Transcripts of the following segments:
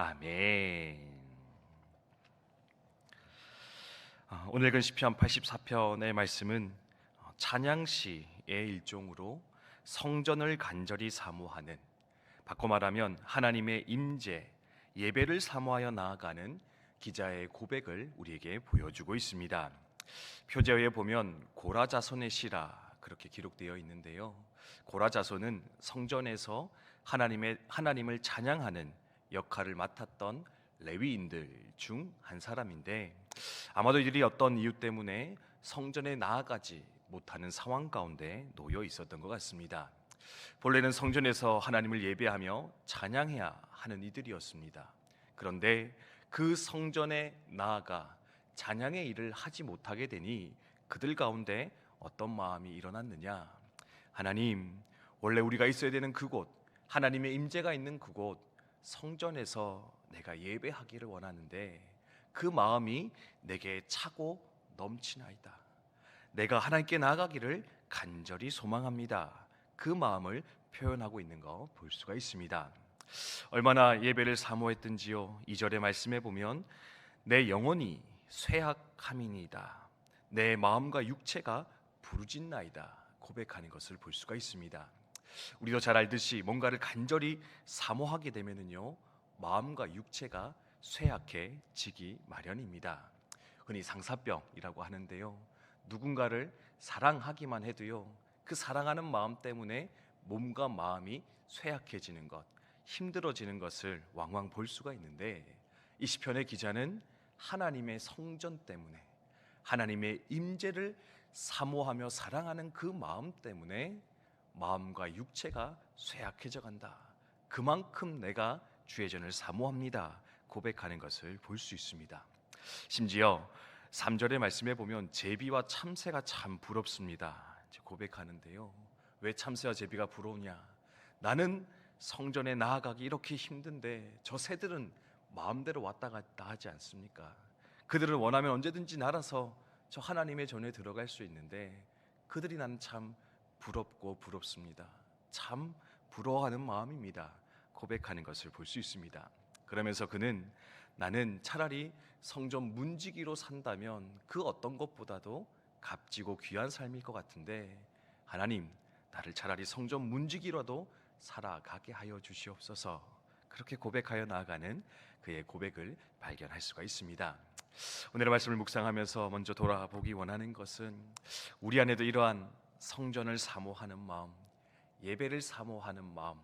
아멘. 오늘 읽은 시편 84편의 말씀은 찬양시의 일종으로 성전을 간절히 사모하는, 바꿔 말하면 하나님의 임재, 예배를 사모하여 나아가는 기자의 고백을 우리에게 보여주고 있습니다. 표제어에 보면 고라자손의 시라 그렇게 기록되어 있는데요. 고라자손은 성전에서 하나님을 찬양하는 역할을 맡았던 레위인들 중 한 사람인데, 아마도 이들이 어떤 이유 때문에 성전에 나아가지 못하는 상황 가운데 놓여 있었던 것 같습니다. 본래는 성전에서 하나님을 예배하며 찬양해야 하는 이들이었습니다. 그런데 그 성전에 나아가 찬양의 일을 하지 못하게 되니 그들 가운데 어떤 마음이 일어났느냐? 하나님, 원래 우리가 있어야 되는 그곳, 하나님의 임재가 있는 그곳 성전에서 내가 예배하기를 원하는데 그 마음이 내게 차고 넘치나이다. 내가 하나님께 나아가기를 간절히 소망합니다. 그 마음을 표현하고 있는 거 볼 수가 있습니다. 얼마나 예배를 사모했든지요. 2절의 말씀에 보면 내 영혼이 쇠약함이니이다. 내 마음과 육체가 부르짖나이다 고백하는 것을 볼 수가 있습니다. 우리도 잘 알듯이 뭔가를 간절히 사모하게 되면은요, 마음과 육체가 쇠약해지기 마련입니다. 흔히 상사병이라고 하는데요, 누군가를 사랑하기만 해도요, 그 사랑하는 마음 때문에 몸과 마음이 쇠약해지는 것, 힘들어지는 것을 왕왕 볼 수가 있는데, 이 시편의 기자는 하나님의 성전 때문에, 하나님의 임재를 사모하며 사랑하는 그 마음 때문에 마음과 육체가 쇠약해져 간다. 그만큼 내가 주의 전을 사모합니다 고백하는 것을 볼 수 있습니다. 심지어 3절의 말씀에 보면 제비와 참새가 참 부럽습니다 고백하는데요. 왜 참새와 제비가 부러우냐? 나는 성전에 나아가기 이렇게 힘든데 저 새들은 마음대로 왔다 갔다 하지 않습니까? 그들은 원하면 언제든지 날아서 저 하나님의 전에 들어갈 수 있는데 그들이 나는 참 부럽고 부럽습니다. 참 부러워하는 마음입니다 고백하는 것을 볼 수 있습니다. 그러면서 그는 나는 차라리 성전 문지기로 산다면 그 어떤 것보다도 값지고 귀한 삶일 것 같은데 하나님, 나를 차라리 성전 문지기로도 살아가게 하여 주시옵소서. 그렇게 고백하여 나아가는 그의 고백을 발견할 수가 있습니다. 오늘의 말씀을 묵상하면서 먼저 돌아보기 원하는 것은 우리 안에도 이러한 성전을 사모하는 마음, 예배를 사모하는 마음,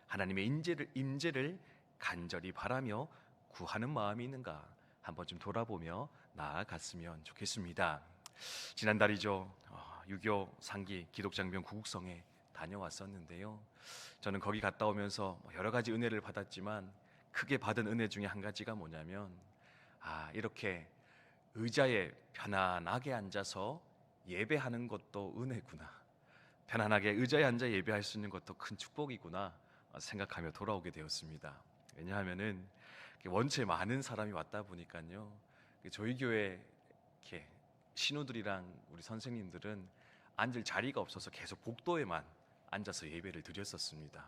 하나님의 임재를 간절히 바라며 구하는 마음이 있는가 한번 좀 돌아보며 나아갔으면 좋겠습니다. 지난달이죠. 6.25 상기 기독장병 구국성에 다녀왔었는데요. 저는 거기 갔다 오면서 여러 가지 은혜를 받았지만 크게 받은 은혜 중에 한 가지가 뭐냐면 이렇게 의자에 편안하게 앉아서 예배하는 것도 은혜구나, 편안하게 의자에 앉아 예배할 수 있는 것도 큰 축복이구나 생각하며 돌아오게 되었습니다. 왜냐하면은 원체 많은 사람이 왔다 보니까요, 저희 교회 이렇게 신우들이랑 우리 선생님들은 앉을 자리가 없어서 계속 복도에만 앉아서 예배를 드렸었습니다.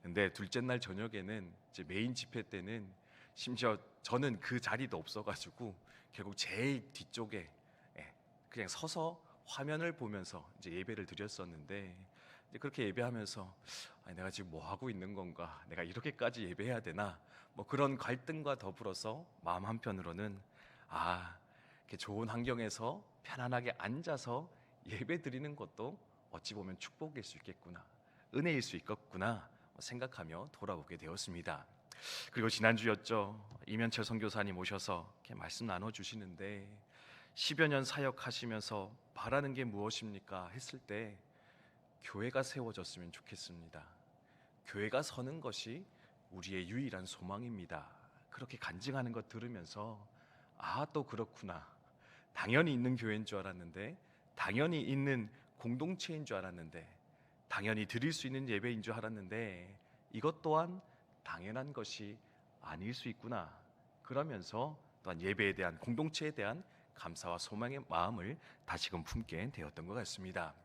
근데 둘째 날 저녁에는 이제 메인 집회 때는 심지어 저는 그 자리도 없어가지고 결국 제일 뒤쪽에 그냥 서서 화면을 보면서 이제 예배를 드렸었는데, 이제 그렇게 예배하면서 내가 지금 뭐 하고 있는 건가? 내가 이렇게까지 예배해야 되나? 뭐 그런 갈등과 더불어서 마음 한편으로는 이렇게 좋은 환경에서 편안하게 앉아서 예배 드리는 것도 어찌 보면 축복일 수 있겠구나, 은혜일 수 있겠구나 생각하며 돌아오게 되었습니다. 그리고 지난주였죠. 이면철 선교사님 오셔서 이렇게 말씀 나눠주시는데 10여 년 사역하시면서 바라는 게 무엇입니까? 했을 때 교회가 세워졌으면 좋겠습니다. 교회가 서는 것이 우리의 유일한 소망입니다. 그렇게 간증하는 것 들으면서 또 그렇구나. 당연히 있는 교회인 줄 알았는데, 당연히 있는 공동체인 줄 알았는데, 당연히 드릴 수 있는 예배인 줄 알았는데 이것 또한 당연한 것이 아닐 수 있구나. 그러면서 또한 예배에 대한, 공동체에 대한 감사와 소망의 마음을 다시금 품게 되었던 것 같습니다.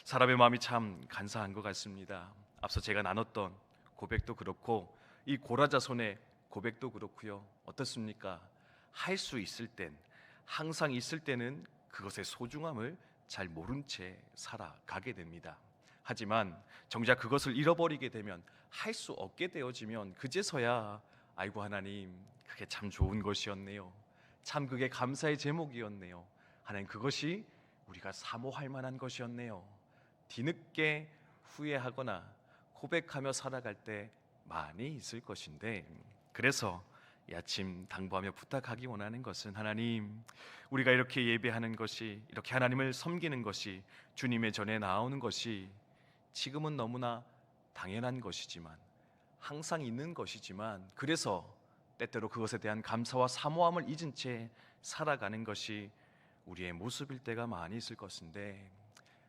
사람의 마음이 참 간사한 것 같습니다. 앞서 제가 나눴던 고백도 그렇고 이 고라자손의 고백도 그렇고요. 어떻습니까? 할 수 있을 땐, 항상 있을 때는 그것의 소중함을 잘 모른 채 살아가게 됩니다. 하지만 정작 그것을 잃어버리게 되면, 할 수 없게 되어지면 그제서야 아이고 하나님, 그게 참 좋은 것이었네요. 참 그게 감사의 제목이었네요. 하나님, 그것이 우리가 사모할 만한 것이었네요. 뒤늦게 후회하거나 고백하며 살아갈 때 많이 있을 것인데, 그래서 이 아침 당부하며 부탁하기 원하는 것은, 하나님, 우리가 이렇게 예배하는 것이, 이렇게 하나님을 섬기는 것이, 주님의 전에 나오는 것이 지금은 너무나 당연한 것이지만, 항상 있는 것이지만, 그래서 때때로 그것에 대한 감사와 사모함을 잊은 채 살아가는 것이 우리의 모습일 때가 많이 있을 것인데,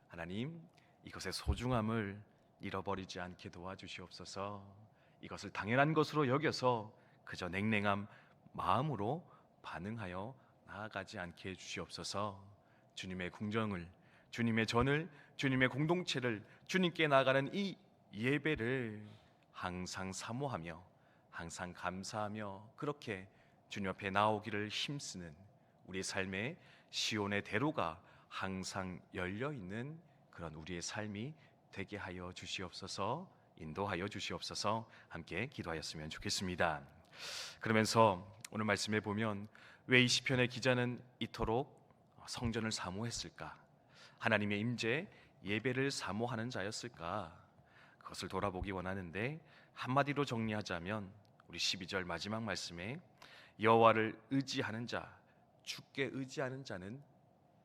하나님, 이것의 소중함을 잃어버리지 않게 도와주시옵소서. 이것을 당연한 것으로 여겨서 그저 냉랭한 마음으로 반응하여 나아가지 않게 해주시옵소서. 주님의 궁정을, 주님의 전을, 주님의 공동체를, 주님께 나아가는 이 예배를 항상 사모하며, 항상 감사하며, 그렇게 주님 앞에 나오기를 힘쓰는 우리의 삶의 시온의 대로가 항상 열려있는 그런 우리의 삶이 되게 하여 주시옵소서. 인도하여 주시옵소서. 함께 기도하였으면 좋겠습니다. 그러면서 오늘 말씀에 보면, 왜 이 시편의 기자는 이토록 성전을 사모했을까? 하나님의 임재, 예배를 사모하는 자였을까? 그것을 돌아보기 원하는데, 한마디로 정리하자면 우리 12절 마지막 말씀에, 여호와를 의지하는 자, 주께 의지하는 자는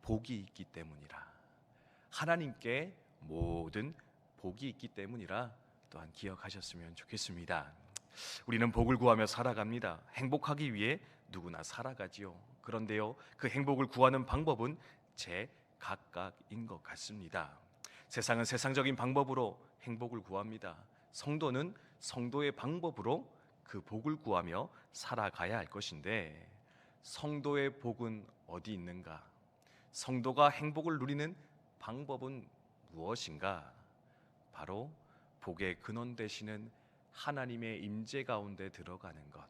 복이 있기 때문이라. 하나님께 모든 복이 있기 때문이라 또한 기억하셨으면 좋겠습니다. 우리는 복을 구하며 살아갑니다. 행복하기 위해 누구나 살아가지요. 그런데요, 그 행복을 구하는 방법은 제각각인 것 같습니다. 세상은 세상적인 방법으로 행복을 구합니다. 성도는 성도의 방법으로 그 복을 구하며 살아가야 할 것인데, 성도의 복은 어디 있는가? 성도가 행복을 누리는 방법은 무엇인가? 바로 복의 근원 되시는 하나님의 임재 가운데 들어가는 것,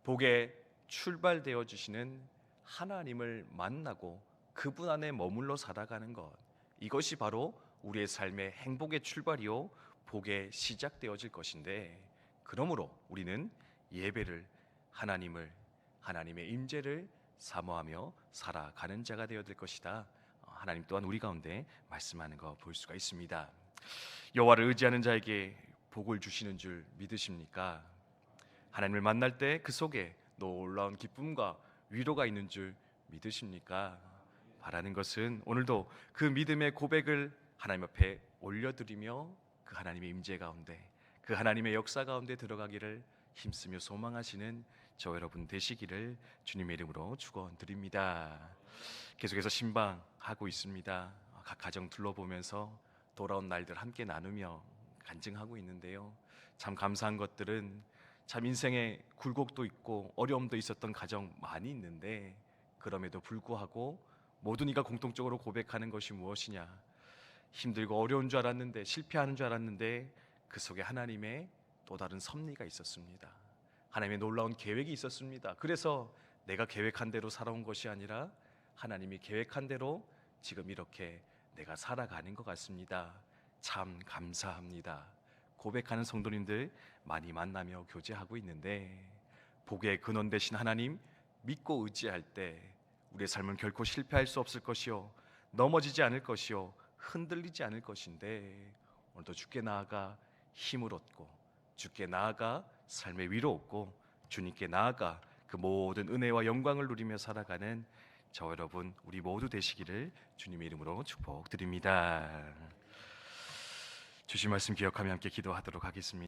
복의 출발되어 주시는 하나님을 만나고 그분 안에 머물러 살아가는 것, 이것이 바로 우리의 삶의 행복의 출발이요 복의 시작되어질 것인데, 그러므로 우리는 예배를, 하나님의 임재를 사모하며 살아가는 자가 되어야 될 것이다. 하나님 또한 우리 가운데 말씀하는 거 볼 수가 있습니다. 여호와를 의지하는 자에게 복을 주시는 줄 믿으십니까? 하나님을 만날 때 그 속에 놀라운 기쁨과 위로가 있는 줄 믿으십니까? 바라는 것은 오늘도 그 믿음의 고백을 하나님 앞에 올려드리며 그 하나님의 임재 가운데, 그 하나님의 역사 가운데 들어가기를 힘쓰며 소망하시는 저 여러분 되시기를 주님의 이름으로 축원드립니다. 계속해서 신방하고 있습니다. 각 가정 둘러보면서 돌아온 날들 함께 나누며 간증하고 있는데요, 참 감사한 것들은, 참 인생에 굴곡도 있고 어려움도 있었던 가정 많이 있는데, 그럼에도 불구하고 모든 이가 공통적으로 고백하는 것이 무엇이냐? 힘들고 어려운 줄 알았는데, 실패하는 줄 알았는데, 그 속에 하나님의 또 다른 섭리가 있었습니다. 하나님의 놀라운 계획이 있었습니다. 그래서 내가 계획한 대로 살아온 것이 아니라 하나님이 계획한 대로 지금 이렇게 내가 살아가는 것 같습니다. 참 감사합니다. 고백하는 성도님들 많이 만나며 교제하고 있는데, 복의 근원 되신 하나님 믿고 의지할 때 우리의 삶은 결코 실패할 수 없을 것이요, 넘어지지 않을 것이요, 흔들리지 않을 것인데, 오늘도 주께 나아가 힘을 얻고, 주께 나아가 삶의 위로 얻고, 주님께 나아가 그 모든 은혜와 영광을 누리며 살아가는 저 여러분 우리 모두 되시기를 주님의 이름으로 축복드립니다. 주신 말씀 기억하며 함께 기도하도록 하겠습니다.